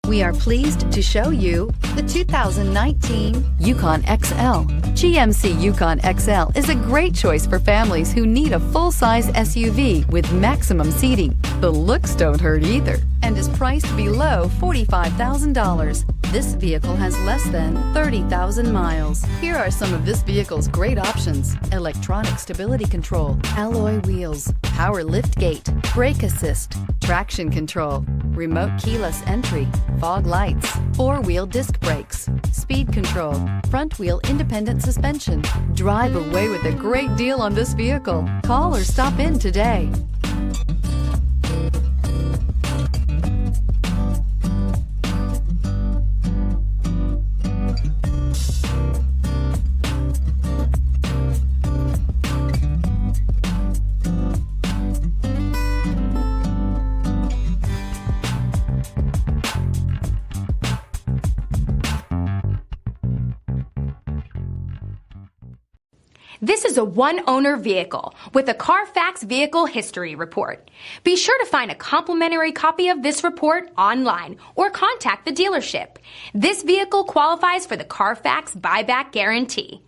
We are pleased to show you the 2019 Yukon XL. GMC Yukon XL is a great choice for families who need a full-size SUV with maximum seating. The looks don't hurt either and is priced below $45,000. This vehicle has less than 30,000 miles. Here are some of this vehicle's great options: electronic stability control, alloy wheels, power lift gate, brake assist, traction control, remote keyless entry, fog lights, four-wheel disc brakes, speed control, front wheel independent suspension. Drive away with a great deal on this vehicle. Call or stop in today. This is a one-owner vehicle with a Carfax Vehicle History Report. Be sure to find a complimentary copy of this report online or contact the dealership. This vehicle qualifies for the Carfax Buyback Guarantee.